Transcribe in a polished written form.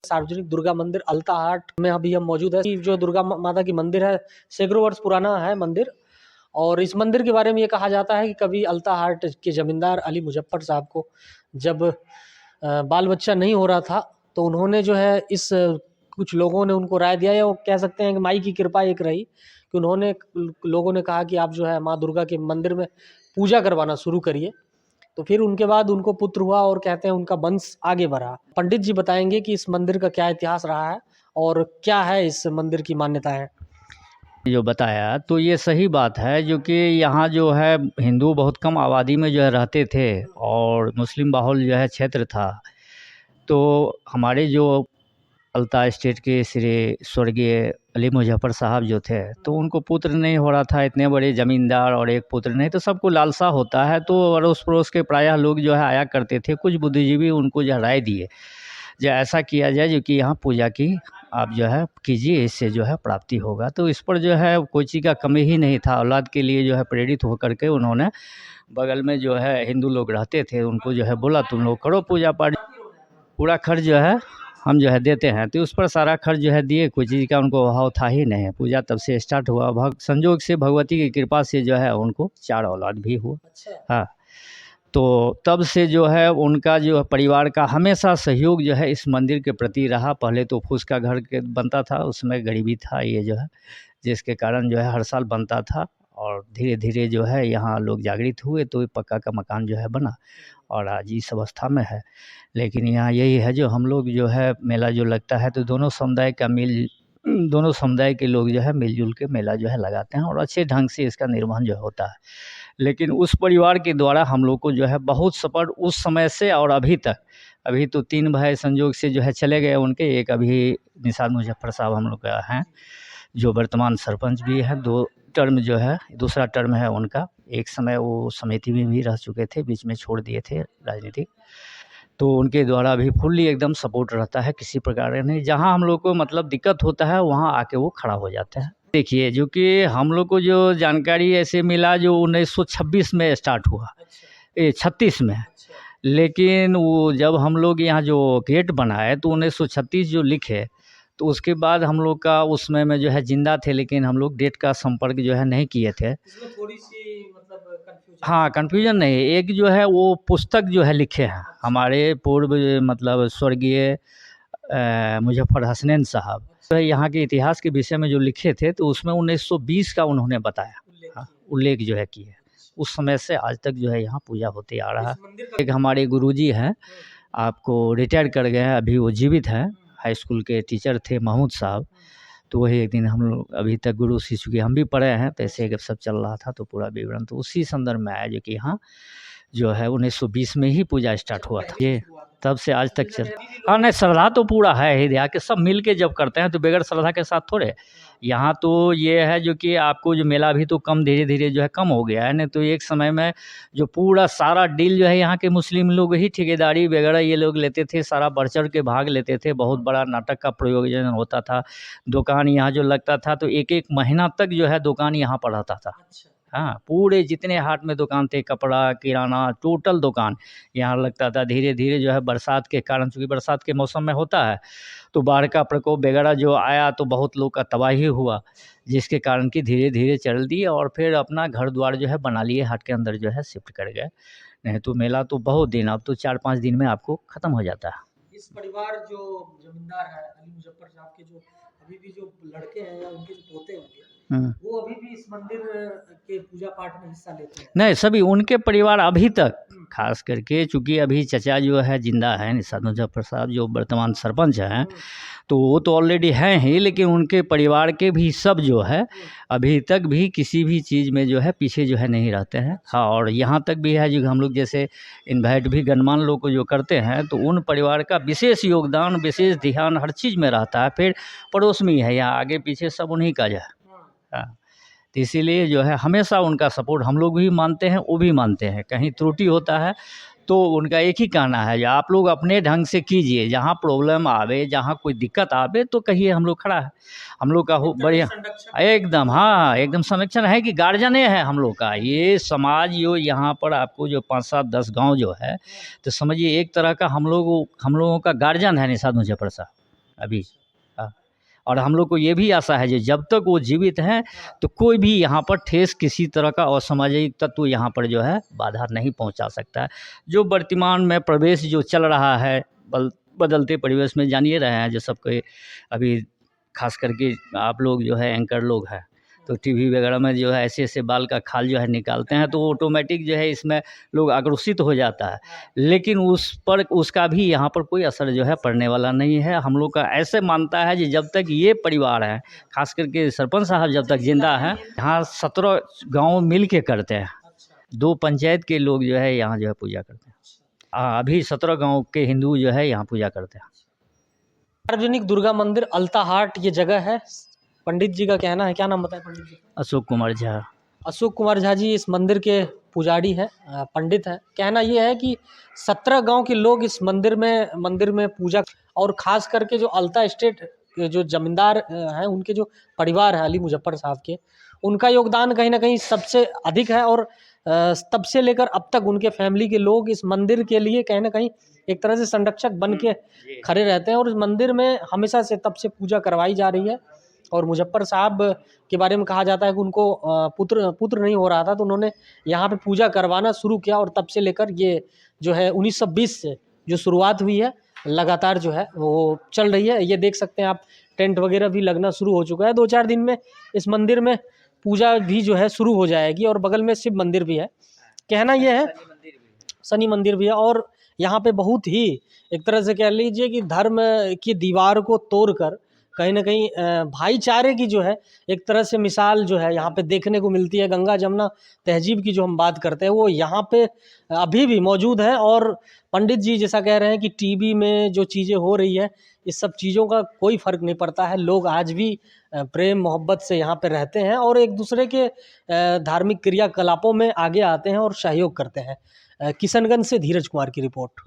सार्वजनिक दुर्गा मंदिर अल्ताहाट में अभी हम मौजूद है। जो दुर्गा माता की मंदिर है, सैकड़ों वर्ष पुराना है मंदिर। और इस मंदिर के बारे में ये कहा जाता है कि कभी अल्ताहाट के जमींदार अली मुजफ्फर साहब को जब बाल बच्चा नहीं हो रहा था, तो उन्होंने जो है इस कुछ लोगों ने उनको राय दिया, या वो कह सकते हैं कि माई की कृपा एक रही कि उन्होंने लोगों ने कहा कि आप जो है माँ दुर्गा के मंदिर में पूजा करवाना शुरू करिए। तो फिर उनके बाद उनको पुत्र हुआ और कहते हैं उनका वंश आगे बढ़ा। पंडित जी बताएंगे कि इस मंदिर का क्या इतिहास रहा है और क्या है इस मंदिर की मान्यता है। जो बताया तो ये सही बात है, जो कि यहाँ जो है हिंदू बहुत कम आबादी में जो है रहते थे और मुस्लिम बाहुल जो है क्षेत्र था। तो हमारे जो अल्ता स्टेट के श्री स्वर्गीय अली मुजफ्फर साहब जो थे, तो उनको पुत्र नहीं हो रहा था। इतने बड़े ज़मींदार और एक पुत्र नहीं, तो सबको लालसा होता है। तो अड़ोस पड़ोस के प्रायः लोग जो है आया करते थे। कुछ बुद्धिजीवी उनको जो राय दिए जो ऐसा किया जाए जो कि यहाँ पूजा की आप जो है कीजिए, इससे जो है प्राप्ति होगा। तो इस पर जो है कोई चीज़ का कमी ही नहीं था। औलाद के लिए जो है प्रेरित होकर के उन्होंने बगल में जो है हिंदू लोग रहते थे, उनको जो है बोला तुम लोग करो पूजा पाठ, पूरा खर्च जो है हम जो है देते हैं। तो उस पर सारा खर्च जो है दिए, कोई चीज़ का उनको अभाव था ही नहीं। पूजा तब से स्टार्ट हुआ। संजोग से भगवती की कृपा से जो है उनको 4 औलाद भी हुआ। हाँ, तो तब से जो है उनका जो परिवार का हमेशा सहयोग जो है इस मंदिर के प्रति रहा। पहले तो फूस का घर के बनता था, उसमें गरीबी था ये जो है, जिसके कारण जो है हर साल बनता था। और धीरे धीरे जो है यहाँ लोग जागृत हुए तो पक्का का मकान जो है बना और आज इस अवस्था में है। लेकिन यहाँ यही है जो हम लोग जो है मेला जो लगता है तो दोनों समुदाय के लोग जो है मिलजुल के मेला जो है लगाते हैं और अच्छे ढंग से इसका निर्वहन जो होता है। लेकिन उस परिवार के द्वारा हम लोग को जो है बहुत सपोर्ट उस समय से और अभी तक। अभी तो 3 भाई संजोग से जो है चले गए उनके, एक अभी निसार मुजफ्फर साहब हम लोग का हैं जो वर्तमान सरपंच भी है। 2 टर्म जो है, दूसरा टर्म है उनका। एक समय वो समिति में भी रह चुके थे, बीच में छोड़ दिए थे राजनीतिक। तो उनके द्वारा भी फुल्ली एकदम सपोर्ट रहता है, किसी प्रकार का नहीं। जहाँ हम लोग को मतलब दिक्कत होता है वहाँ आके वो खड़ा हो जाते हैं। देखिए, जो कि हम लोग को जो जानकारी ऐसे मिला जो 1926 में स्टार्ट हुआ, 36 में। लेकिन वो जब हम लोग यहाँ जो गेट बनाए तो 1936 जो लिखे, तो उसके बाद हम लोग का उस समय में जो है जिंदा थे, लेकिन हम लोग डेट का संपर्क जो है नहीं किए थे। इसमें थोड़ी सी मतलब कंफ्यूजन। हाँ, कन्फ्यूजन नहीं, एक जो है वो पुस्तक जो है लिखे हैं हमारे पूर्व मतलब स्वर्गीय मुजफ्फर हसनैन साहब, तो यहाँ के इतिहास के विषय में जो लिखे थे तो उसमें 1920 का उन्होंने बताया। हाँ, उल्लेख जो है किए। उस समय से आज तक जो है यहाँ पूजा होते आ रहा है। एक हमारे गुरुजी हैं, आपको रिटायर कर गए हैं, अभी वो जीवित हैं, हाई स्कूल के टीचर थे महमूद साहब। तो वही एक दिन हम लोग अभी तक गुरु शिष्य के हम भी पढ़े हैं, तो ऐसे सब चल रहा था तो पूरा विवरण तो उसी संदर्भ में आया जो कि यहाँ जो है 1920 में ही पूजा स्टार्ट हुआ था। ये तब से आज तक चल। हाँ, नहीं श्रद्धा तो पूरा है ही, यहाँ के सब मिल के जब करते हैं तो बगैर श्रद्धा के साथ थोड़े। यहाँ तो ये है जो कि आपको जो मेला भी तो कम धीरे धीरे जो है कम हो गया है। नहीं तो एक समय में जो पूरा सारा डील जो है यहाँ के मुस्लिम लोग ही ठेकेदारी वगैरह ये लोग लेते थे, सारा बढ़ चढ़ के भाग लेते थे। बहुत बड़ा नाटक का प्रयोजन होता था। दुकान यहाँ जो लगता था तो एक एक महीना तक जो है दुकान यहाँ पर रहता था। हाँ, पूरे जितने हाट में दुकान थे, कपड़ा किराना टोटल दुकान यहाँ लगता था। धीरे धीरे जो है बरसात के कारण, चूँकि बरसात के मौसम में होता है, तो बाढ़ का प्रकोप वगैरह जो आया तो बहुत लोग का तबाही हुआ, जिसके कारण कि धीरे धीरे चल दिए और फिर अपना घर द्वार जो है बना लिए, हाट के अंदर जो है शिफ्ट कर गए। नहीं तो मेला तो बहुत दिन, अब तो 4-5 दिन में आपको ख़त्म हो जाता है। इस परिवार जो जमींदार है अली मुजफ्फर साहब के, जो अभी भी जो लड़के हैं या उनके जो पोते होंगे, वो अभी भी इस मंदिर के पूजा पाठ में हिस्सा लेते हैं। नहीं, सभी उनके परिवार अभी तक, खास करके चूँकि अभी चचा जो है जिंदा है निसार मुजफ्फर साहब जो वर्तमान सरपंच हैं, तो वो तो ऑलरेडी हैं ही, लेकिन उनके परिवार के भी सब जो है अभी तक भी किसी भी चीज़ में जो है पीछे जो है नहीं रहते हैं। हाँ, और यहाँ तक भी है जो हम लोग जैसे इन्वाइट भी गणमान्य लोग को जो करते हैं तो उन परिवार का विशेष योगदान, विशेष ध्यान हर चीज़ में रहता है। फिर पड़ोस में ही है, यहाँ आगे पीछे सब उन्हीं का जो है। हाँ, तो इसीलिए जो है हमेशा उनका सपोर्ट हम लोग भी मानते हैं, वो भी मानते हैं। कहीं त्रुटि होता है तो उनका एक ही कहना है, आप लोग अपने ढंग से कीजिए, जहाँ प्रॉब्लम आवे, जहाँ कोई दिक्कत आवे तो कहिए, हम लोग खड़ा है। हम लोग का हो बढ़िया एकदम। हाँ, एकदम संरक्षण है कि गार्जियने है हम लोग का। ये समाज जो यहाँ पर आपको जो 5-7-10 गाँव जो है, तो समझिए एक तरह का हम लोगों का गार्जियन है निसार मुजफ्फर साहब। अभी। हाँ। और हम लोग को ये भी आशा है कि जब तक वो जीवित हैं तो कोई भी यहाँ पर ठेस किसी तरह का असामाजिक तत्व यहाँ पर जो है बाधा नहीं पहुँचा सकता है। जो वर्तमान में प्रवेश जो चल रहा है बदलते परिवेश में, जानिए रहे हैं जो सबके अभी खास करके आप लोग जो है एंकर लोग हैं तो टीवी वगैरह में जो है ऐसे ऐसे बाल का खाल जो है निकालते हैं तो ऑटोमेटिक जो है इसमें लोग आक्रोशित हो जाता है, लेकिन उस पर उसका भी यहाँ पर कोई असर जो है पड़ने वाला नहीं है। हम लोग का ऐसे मानता है कि जब तक ये परिवार है, खास करके सरपंच साहब जब तक जिंदा हैं, यहाँ 17 गाँव मिल के करते हैं, 2 पंचायत के लोग जो है यहाँ जो है पूजा करते हैं। अभी 17 गाँव के हिंदू जो है यहाँ पूजा करते हैं। सार्वजनिक दुर्गा मंदिर अल्ताहाट ये जगह है। पंडित जी का कहना है, क्या नाम बताए पंडित जी? अशोक कुमार झा। अशोक कुमार झा जी इस मंदिर के पुजारी हैं, पंडित हैं। कहना ये है कि 17 गांव के लोग इस मंदिर में पूजा, और ख़ास करके जो अल्ता एस्टेट के जो जमींदार हैं, उनके जो परिवार है अली मुजफ्फर साहब के, उनका योगदान कहीं ना कहीं सबसे अधिक है। और तब से लेकर अब तक उनके फैमिली के लोग इस मंदिर के लिए कहीं ना कहीं एक तरह से संरक्षक बन के खड़े रहते हैं। और इस मंदिर में हमेशा से तब से पूजा करवाई जा रही है। और मुजफ्फर साहब के बारे में कहा जाता है कि उनको पुत्र नहीं हो रहा था, तो उन्होंने यहाँ पे पूजा करवाना शुरू किया। और तब से लेकर ये जो है 1920 से जो शुरुआत हुई है, लगातार जो है वो चल रही है। ये देख सकते हैं आप, टेंट वगैरह भी लगना शुरू हो चुका है। 2-4 दिन में इस मंदिर में पूजा भी जो है शुरू हो जाएगी। और बगल में शिव मंदिर भी है। कहना यह है, शनि मंदिर भी है। और यहाँ पे बहुत ही एक तरह से कह लीजिए कि धर्म की दीवार को तोड़कर कहीं ना कहीं भाईचारे की जो है एक तरह से मिसाल जो है यहाँ पे देखने को मिलती है। गंगा जमुना तहजीब की जो हम बात करते हैं, वो यहाँ पे अभी भी मौजूद है। और पंडित जी जैसा कह रहे हैं कि टीवी में जो चीज़ें हो रही है, इस सब चीज़ों का कोई फ़र्क नहीं पड़ता है। लोग आज भी प्रेम मोहब्बत से यहाँ पे रहते हैं और एक दूसरे के धार्मिक क्रियाकलापों में आगे आते हैं और सहयोग करते हैं। किशनगंज से धीरज कुमार की रिपोर्ट।